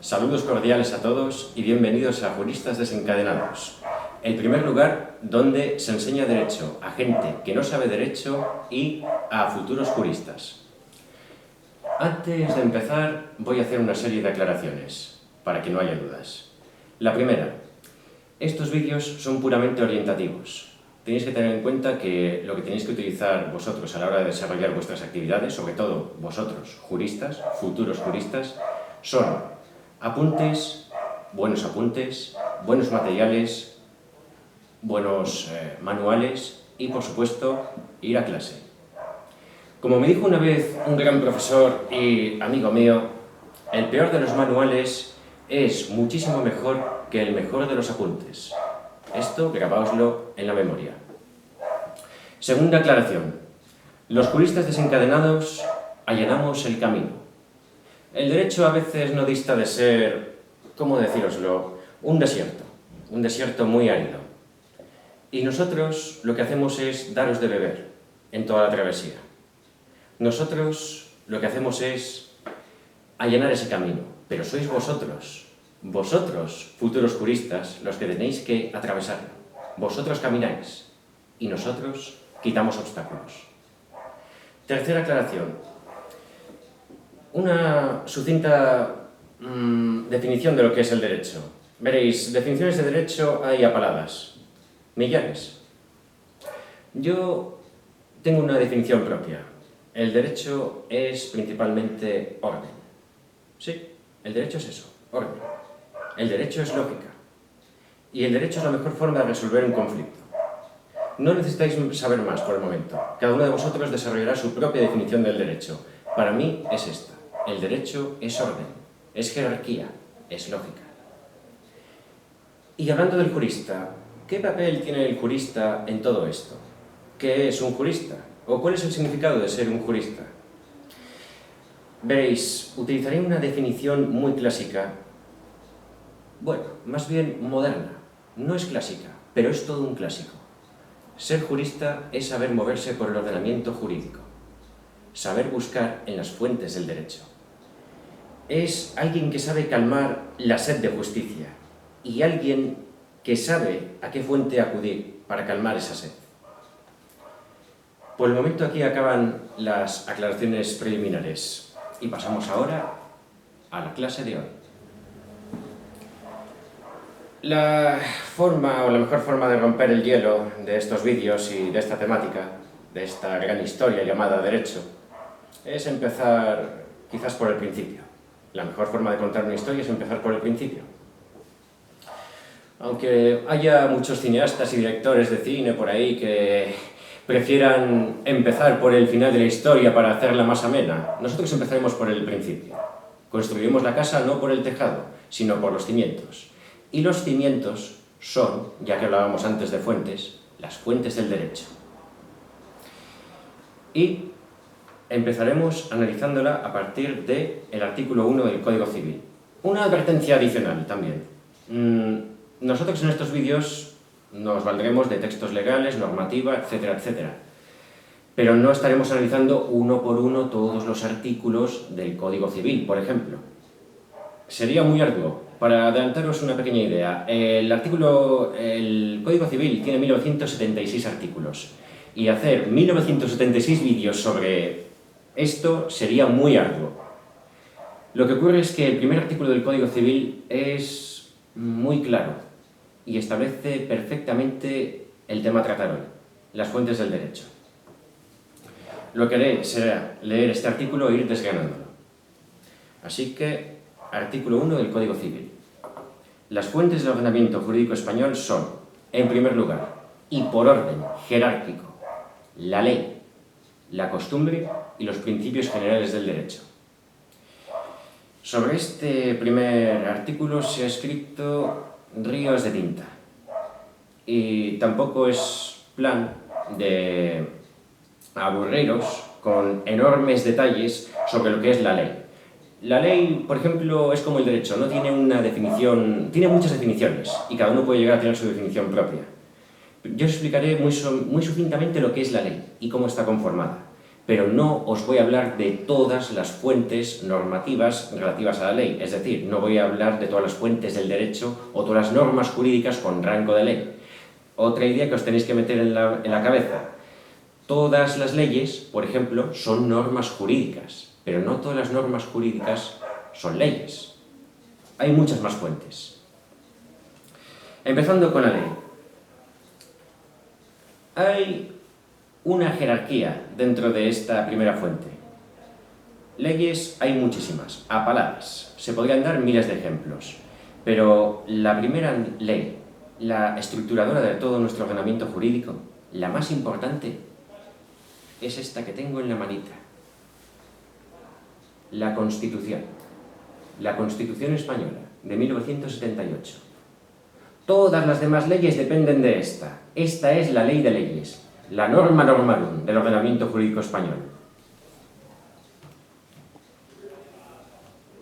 Saludos cordiales a todos y bienvenidos a Juristas Desencadenados, el primer lugar donde se enseña derecho a gente que no sabe derecho y a futuros juristas. Antes de empezar voy a hacer una serie de aclaraciones, para que no haya dudas. La primera, estos vídeos son puramente orientativos. Tenéis que tener en cuenta que lo que tenéis que utilizar vosotros a la hora de desarrollar vuestras actividades, sobre todo vosotros, juristas, futuros juristas, son apuntes, buenos materiales, buenos manuales y, por supuesto, ir a clase. Como me dijo una vez un gran profesor y amigo mío, el peor de los manuales es muchísimo mejor que el mejor de los apuntes. Esto grabáoslo en la memoria. Segunda aclaración. Los juristas desencadenados allanamos el camino. El derecho a veces no dista de ser, ¿cómo decíroslo?, un desierto muy árido. Y nosotros lo que hacemos es daros de beber en toda la travesía. Nosotros lo que hacemos es allanar ese camino, pero sois vosotros, futuros juristas, los que tenéis que atravesarlo. Vosotros camináis y nosotros quitamos obstáculos. Tercera aclaración. Una sucinta definición de lo que es el derecho. Veréis, definiciones de derecho hay a paladas, millares. Yo tengo una definición propia. El derecho es principalmente orden. Sí, el derecho es eso, orden. El derecho es lógica. Y el derecho es la mejor forma de resolver un conflicto. No necesitáis saber más por el momento. Cada uno de vosotros desarrollará su propia definición del derecho. Para mí es esta. El derecho es orden, es jerarquía, es lógica. Y hablando del jurista, ¿qué papel tiene el jurista en todo esto? ¿Qué es un jurista? ¿O cuál es el significado de ser un jurista? Veréis, utilizaré una definición muy clásica, bueno, más bien moderna. No es clásica, pero es todo un clásico. Ser jurista es saber moverse por el ordenamiento jurídico, saber buscar en las fuentes del derecho. Es alguien que sabe calmar la sed de justicia y alguien que sabe a qué fuente acudir para calmar esa sed. Por el momento aquí acaban las aclaraciones preliminares y pasamos ahora a la clase de hoy. La mejor forma de romper el hielo de estos vídeos y de esta temática, de esta gran historia llamada derecho, es empezar quizás por el principio. La mejor forma de contar una historia es empezar por el principio. Aunque haya muchos cineastas y directores de cine por ahí que prefieran empezar por el final de la historia para hacerla más amena, nosotros empezaremos por el principio. Construiremos la casa no por el tejado, sino por los cimientos. Y los cimientos son, ya que hablábamos antes de fuentes, las fuentes del derecho. Y empezaremos analizándola a partir del artículo 1 del Código Civil. Una advertencia adicional también. Nosotros en estos vídeos nos valdremos de textos legales, normativa, etcétera, etcétera. Pero no estaremos analizando uno por uno todos los artículos del Código Civil, por ejemplo. Sería muy arduo. Para adelantaros una pequeña idea, el Código Civil tiene 1976 artículos. Y hacer 1976 vídeos sobre esto sería muy arduo. Lo que ocurre es que el primer artículo del Código Civil es muy claro y establece perfectamente el tema a tratar hoy, las fuentes del derecho. Lo que haré será leer este artículo e ir desgranándolo. Así que, artículo 1 del Código Civil. Las fuentes del ordenamiento jurídico español son, en primer lugar, y por orden jerárquico, la ley, la costumbre y los principios generales del derecho. Sobre este primer artículo se ha escrito ríos de tinta y tampoco es plan de aburriros con enormes detalles sobre lo que es la ley. La ley, por ejemplo, es como el derecho, no tiene una definición, tiene muchas definiciones y cada uno puede llegar a tener su definición propia. Yo os explicaré muy sucintamente lo que es la ley y cómo está conformada. pero no os voy a hablar de todas las fuentes normativas relativas a la ley, es decir, no voy a hablar de todas las fuentes del derecho o todas las normas jurídicas con rango de ley. Otra idea que os tenéis que meter en la cabeza: todas las leyes, por ejemplo, son normas jurídicas, pero no todas las normas jurídicas son leyes. Hay muchas más fuentes. Empezando con la ley. Hay una jerarquía dentro de esta primera fuente. Leyes hay muchísimas, a paladas. Se podrían dar miles de ejemplos, pero la primera ley, la estructuradora de todo nuestro ordenamiento jurídico, la más importante, es esta que tengo en la manita. La Constitución. La Constitución Española, de 1978. Todas las demás leyes dependen de esta. Esta es la ley de leyes, la norma normarum del ordenamiento jurídico español.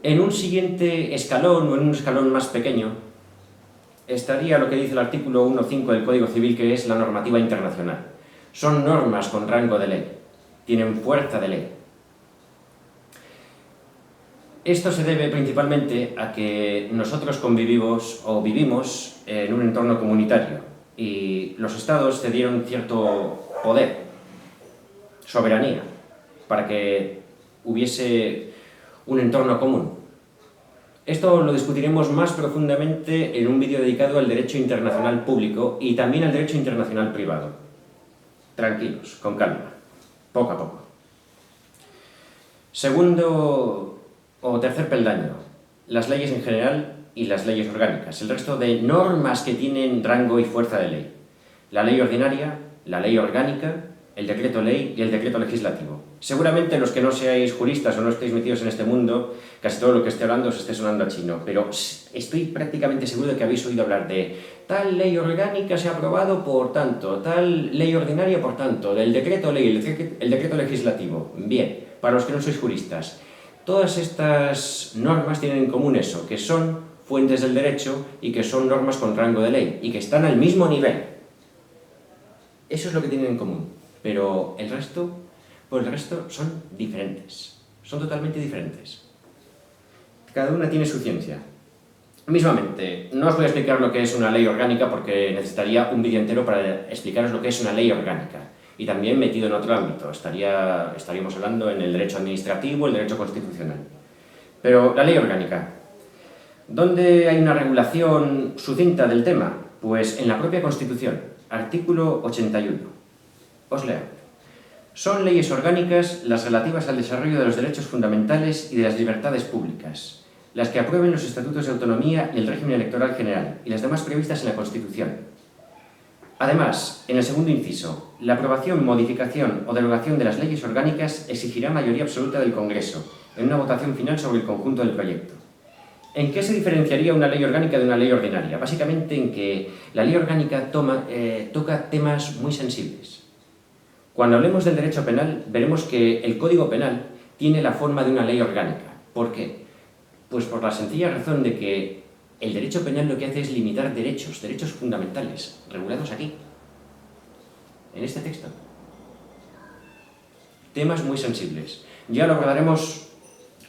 En un siguiente escalón, o en un escalón más pequeño, estaría lo que dice el artículo 1.5 del Código Civil, que es la normativa internacional. Son normas con rango de ley, tienen fuerza de ley. Esto se debe principalmente a que nosotros convivimos o vivimos en un entorno comunitario y los estados cedieron cierto poder, soberanía, para que hubiese un entorno común. Esto lo discutiremos más profundamente en un vídeo dedicado al derecho internacional público y también al derecho internacional privado. Tranquilos, con calma, poco a poco. Segundo o tercer peldaño, las leyes en general y las leyes orgánicas, el resto de normas que tienen rango y fuerza de ley. La ley ordinaria, la ley orgánica, el decreto ley y el decreto legislativo. Seguramente los que no seáis juristas o no estéis metidos en este mundo, casi todo lo que esté hablando os esté sonando a chino, pero estoy prácticamente seguro de que habéis oído hablar de tal ley orgánica se ha aprobado por tanto, tal ley ordinaria por tanto, del decreto ley, el decreto legislativo. Bien, para los que no sois juristas, todas estas normas tienen en común eso, que son fuentes del derecho y que son normas con rango de ley y que están al mismo nivel. Eso es lo que tienen en común, pero el resto son diferentes, son totalmente diferentes. Cada una tiene su ciencia. Mismamente, no os voy a explicar lo que es una ley orgánica porque necesitaría un vídeo entero para explicaros lo que es una ley orgánica. Y también metido en otro ámbito, estaríamos hablando en el derecho administrativo, el derecho constitucional. Pero la ley orgánica, ¿dónde hay una regulación sucinta del tema? Pues en la propia Constitución, artículo 81. Os leo. Son leyes orgánicas las relativas al desarrollo de los derechos fundamentales y de las libertades públicas, las que aprueben los estatutos de autonomía y el régimen electoral general, y las demás previstas en la Constitución. Además, en el segundo inciso, la aprobación, modificación o derogación de las leyes orgánicas exigirá mayoría absoluta del Congreso, en una votación final sobre el conjunto del proyecto. ¿En qué se diferenciaría una ley orgánica de una ley ordinaria? Básicamente en que la ley orgánica toca temas muy sensibles. Cuando hablemos del derecho penal, veremos que el Código Penal tiene la forma de una ley orgánica. ¿Por qué? Pues por la sencilla razón de que el derecho penal lo que hace es limitar derechos fundamentales, regulados aquí, en este texto. Temas muy sensibles. Ya lo abordaremos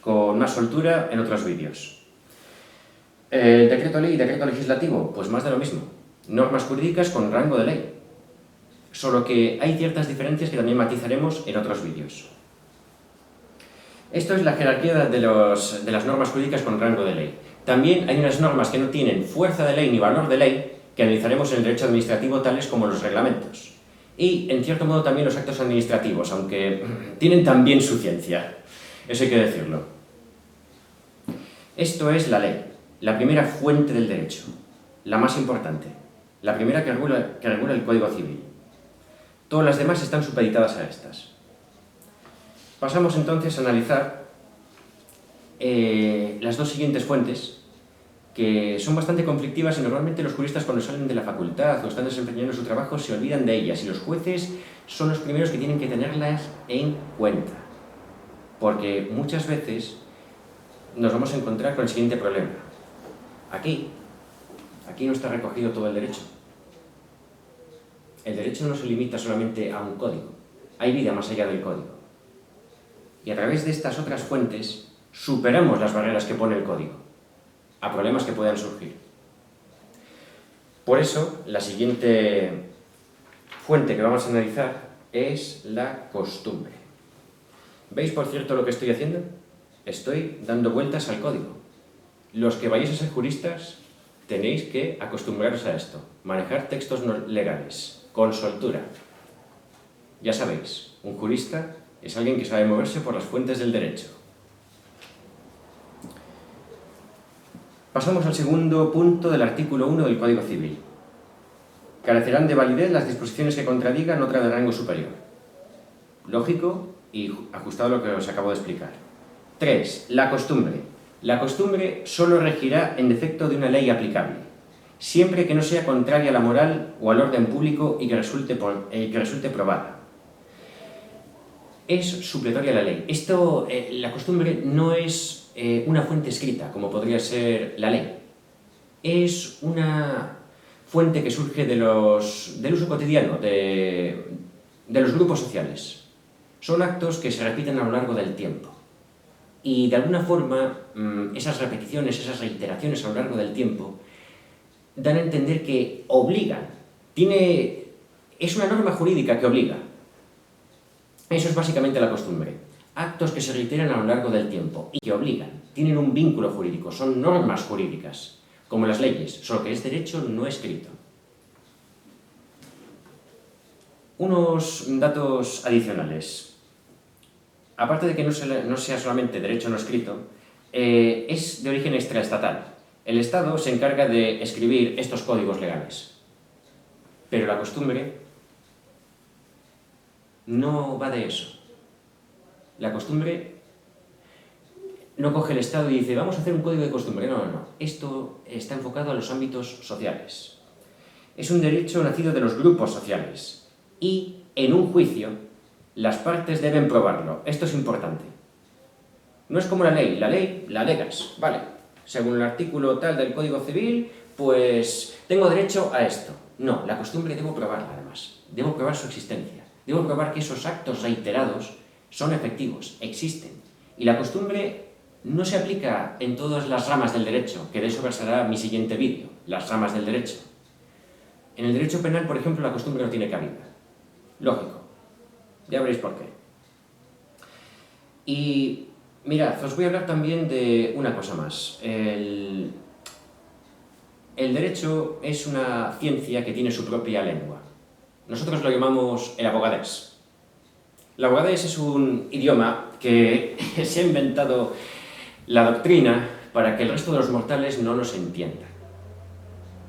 con más soltura en otros vídeos. El decreto ley y decreto legislativo, pues más de lo mismo. Normas jurídicas con rango de ley. Solo que hay ciertas diferencias que también matizaremos en otros vídeos. Esto es la jerarquía de las normas jurídicas con rango de ley. También hay unas normas que no tienen fuerza de ley ni valor de ley, que analizaremos en el derecho administrativo, tales como los reglamentos. Y, en cierto modo, también los actos administrativos, aunque tienen también su ciencia. Eso hay que decirlo. Esto es la ley, la primera fuente del derecho, la más importante, la primera que regula el Código Civil. Todas las demás están supeditadas a estas. Pasamos entonces a analizar las dos siguientes fuentes, que son bastante conflictivas y normalmente los juristas cuando salen de la facultad o están desempeñando su trabajo se olvidan de ellas y los jueces son los primeros que tienen que tenerlas en cuenta. Porque muchas veces nos vamos a encontrar con el siguiente problema. Aquí no está recogido todo el derecho. El derecho no se limita solamente a un código. Hay vida más allá del código. y a través de estas otras fuentes superamos las barreras que pone el código a problemas que puedan surgir. Por eso, la siguiente fuente que vamos a analizar es la costumbre. ¿Veis, por cierto, lo que estoy haciendo? Estoy dando vueltas al código. Los que vayáis a ser juristas tenéis que acostumbraros a esto, manejar textos legales, con soltura. Ya sabéis, un jurista es alguien que sabe moverse por las fuentes del derecho. Pasamos al segundo punto del artículo 1 del Código Civil. Carecerán de validez las disposiciones que contradigan otra de rango superior. Lógico y ajustado a lo que os acabo de explicar. 3. La costumbre. La costumbre solo regirá en defecto de una ley aplicable, siempre que no sea contraria a la moral o al orden público y que resulte probada. Es supletoria a la ley. La costumbre no es una fuente escrita, como podría ser la ley. Es una fuente que surge del uso cotidiano, de los grupos sociales. Son actos que se repiten a lo largo del tiempo. Y de alguna forma, esas repeticiones, esas reiteraciones a lo largo del tiempo, dan a entender que obligan. Es una norma jurídica que obliga. Eso es básicamente la costumbre. Actos que se reiteran a lo largo del tiempo y que obligan. Tienen un vínculo jurídico, son normas jurídicas, como las leyes, solo que es derecho no escrito. Unos datos adicionales. Aparte de que no sea solamente derecho no escrito, es de origen extraestatal. El Estado se encarga de escribir estos códigos legales, pero la costumbre no va de eso. La costumbre no coge el Estado y dice, vamos a hacer un código de costumbre. No. Esto está enfocado a los ámbitos sociales. Es un derecho nacido de los grupos sociales y, en un juicio, las partes deben probarlo. Esto es importante. No es como la ley la alegas, vale. Según el artículo tal del Código Civil, pues tengo derecho a esto. No, la costumbre debo probarla además. Debo probar su existencia. Debo probar que esos actos reiterados son efectivos, existen. Y la costumbre no se aplica en todas las ramas del derecho, que de eso versará mi siguiente vídeo, las ramas del derecho. En el derecho penal, por ejemplo, la costumbre no tiene cabida. Lógico. Ya veréis por qué. Y mirad, os voy a hablar también de una cosa más. El derecho es una ciencia que tiene su propia lengua. Nosotros lo llamamos el abogadés. El abogadés es un idioma que se ha inventado la doctrina para que el resto de los mortales no nos entiendan.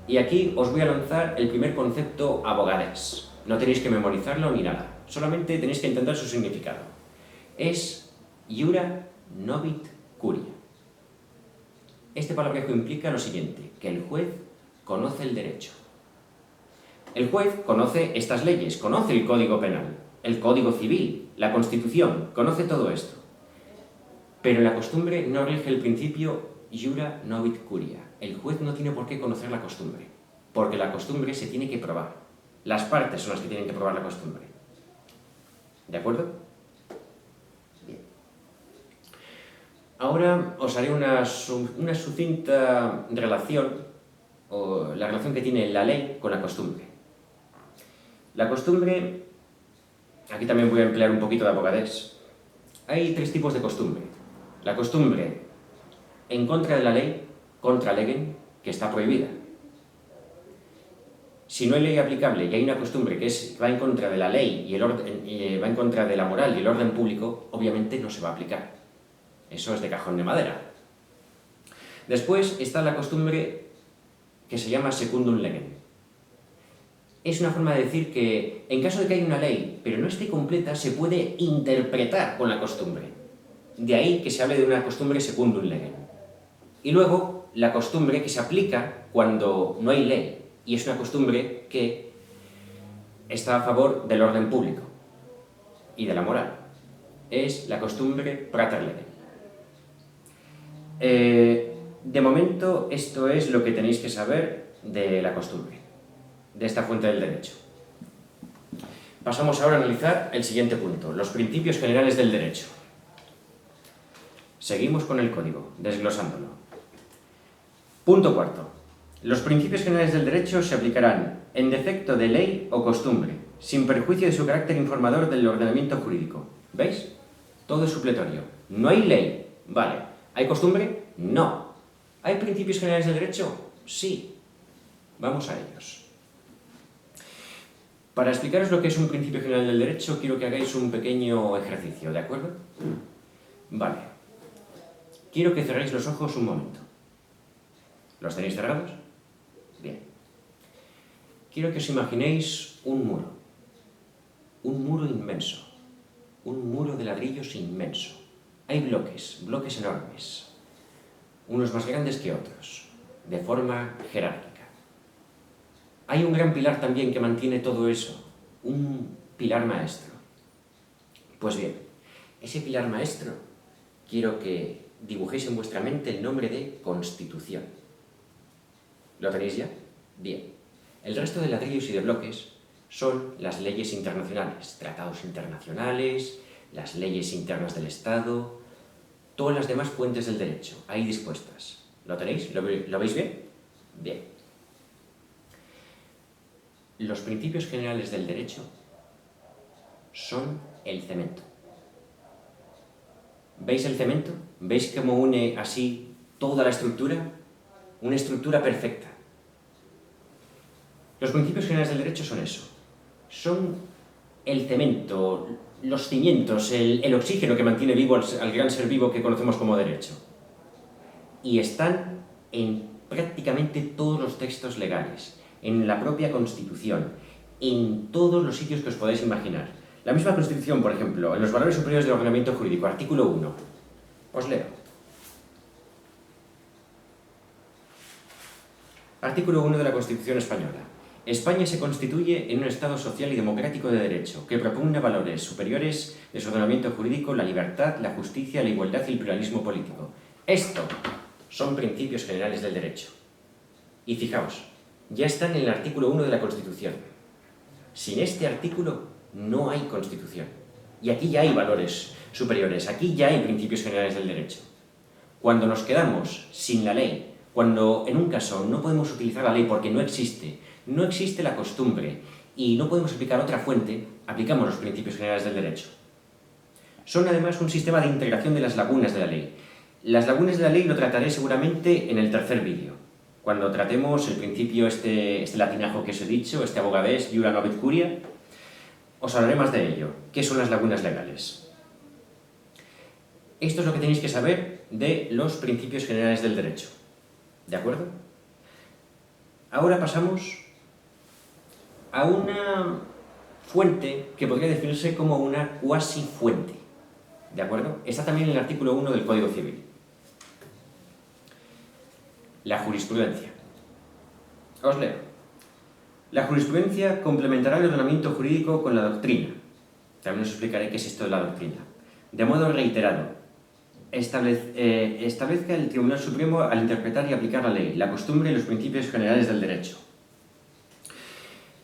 Y aquí os voy a lanzar el primer concepto abogadés. No tenéis que memorizarlo ni nada. Solamente tenéis que entender su significado. Es iura novit curia. Este palabrejo implica lo siguiente, que el juez conoce el derecho. El juez conoce estas leyes, conoce el Código Penal, el Código Civil, la Constitución, conoce todo esto. Pero en la costumbre no rige el principio iura novit curia. El juez no tiene por qué conocer la costumbre, porque la costumbre se tiene que probar. Las partes son las que tienen que probar la costumbre. ¿De acuerdo? Bien. Ahora os haré una sucinta relación, o la relación que tiene la ley con la costumbre. La costumbre, aquí también voy a emplear un poquito de abogadés. Hay tres tipos de costumbre. La costumbre en contra de la ley, contra legem, que está prohibida. Si no hay ley aplicable y hay una costumbre que va en contra de la ley y va en contra de la moral y el orden público, obviamente no se va a aplicar. Eso es de cajón de madera. Después está la costumbre que se llama secundum legem. Es una forma de decir que en caso de que haya una ley, pero no esté completa, se puede interpretar con la costumbre. De ahí que se hable de una costumbre secundum legem. Y luego, la costumbre que se aplica cuando no hay ley, y es una costumbre que está a favor del orden público y de la moral. Es la costumbre prater legem. De momento, esto es lo que tenéis que saber de la costumbre, de esta fuente del derecho. Pasamos ahora a analizar el siguiente punto, los principios generales del derecho. Seguimos con el código, desglosándolo. Punto cuarto. Los principios generales del derecho se aplicarán en defecto de ley o costumbre, sin perjuicio de su carácter informador del ordenamiento jurídico. ¿Veis? Todo es supletorio. No hay ley. Vale. ¿Hay costumbre? No. ¿Hay principios generales del derecho? Sí. Vamos a ellos. Para explicaros lo que es un principio general del derecho, quiero que hagáis un pequeño ejercicio, ¿de acuerdo? Vale. Quiero que cerréis los ojos un momento. ¿Los tenéis cerrados? Bien. Quiero que os imaginéis un muro inmenso, un muro de ladrillos inmenso. Hay bloques enormes, unos más grandes que otros, de forma jerárquica. Hay un gran pilar también que mantiene todo eso, un pilar maestro. Pues bien, ese pilar maestro quiero que dibujéis en vuestra mente el nombre de Constitución. ¿Lo tenéis ya? Bien. El resto de ladrillos y de bloques son las leyes internacionales, tratados internacionales, las leyes internas del Estado, todas las demás fuentes del derecho, ahí dispuestas. ¿Lo tenéis? ¿Lo veis bien? Bien. Los principios generales del derecho son el cemento. ¿Veis el cemento? ¿Veis cómo une así toda la estructura? Una estructura perfecta. Los principios generales del derecho son eso. Son el cemento, los cimientos, el oxígeno que mantiene vivo al gran ser vivo que conocemos como derecho. Y están en prácticamente todos los textos legales, en la propia Constitución, en todos los sitios que os podáis imaginar. La misma Constitución, por ejemplo, en los valores superiores del ordenamiento jurídico, artículo 1. Os leo. Artículo 1 de la Constitución Española. España se constituye en un Estado social y democrático de derecho, que propugna valores superiores de su ordenamiento jurídico, la libertad, la justicia, la igualdad y el pluralismo político. Esto son principios generales del derecho. Y fijaos, ya están en el artículo 1 de la Constitución. Sin este artículo no hay Constitución. Y aquí ya hay valores superiores, aquí ya hay principios generales del derecho. Cuando nos quedamos sin la ley, cuando en un caso no podemos utilizar la ley porque no existe la costumbre y no podemos aplicar otra fuente, aplicamos los principios generales del derecho. Son además un sistema de integración de las lagunas de la ley. Las lagunas de la ley lo trataré seguramente en el tercer vídeo, cuando tratemos el principio, este latinajo que os he dicho, este abogadés, iura novit curia, os hablaré más de ello. ¿Qué son las lagunas legales? Esto es lo que tenéis que saber de los principios generales del derecho. ¿De acuerdo? Ahora pasamos a una fuente que podría definirse como una cuasi fuente. ¿De acuerdo? Está también en el artículo 1 del Código Civil. La jurisprudencia. Os leo. La jurisprudencia complementará el ordenamiento jurídico con la doctrina. También os explicaré qué es esto de la doctrina. De modo reiterado, establezca el Tribunal Supremo al interpretar y aplicar la ley, la costumbre y los principios generales del derecho.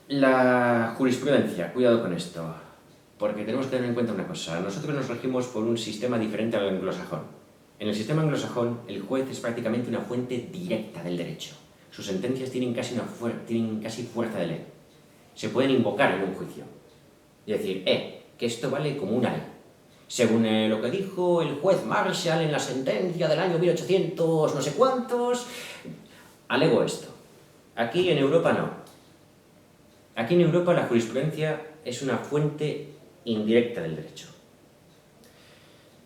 La jurisprudencia, cuidado con esto, porque tenemos que tener en cuenta una cosa. Nosotros nos regimos por un sistema diferente al anglosajón. En el sistema anglosajón, el juez es prácticamente una fuente directa del derecho. Sus sentencias tienen casi fuerza de ley. Se pueden invocar en un juicio. Y decir, que esto vale como una ley. Según lo que dijo el juez Marshall en la sentencia del año 1800 no sé cuántos, alego esto. Aquí en Europa no. Aquí en Europa la jurisprudencia es una fuente indirecta del derecho.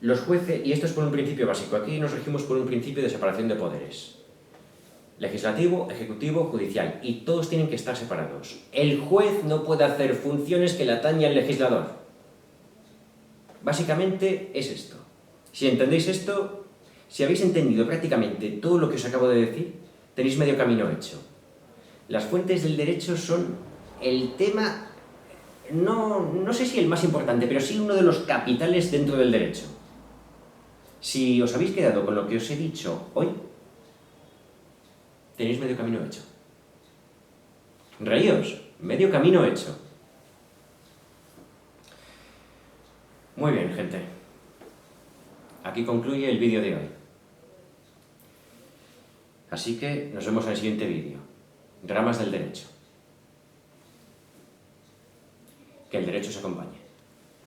Los jueces, y esto es por un principio básico, aquí nos regimos por un principio de separación de poderes. Legislativo, ejecutivo, judicial, y todos tienen que estar separados. El juez no puede hacer funciones que le atañe al legislador. Básicamente es esto. Si entendéis esto, si habéis entendido prácticamente todo lo que os acabo de decir, tenéis medio camino hecho. Las fuentes del derecho son el tema, no sé si el más importante, pero sí uno de los capitales dentro del derecho. Si os habéis quedado con lo que os he dicho hoy, tenéis medio camino hecho. Reíos, medio camino hecho. Muy bien, gente. aquí concluye el vídeo de hoy. Así que nos vemos en el siguiente vídeo. Ramas del derecho. Que el derecho os acompañe.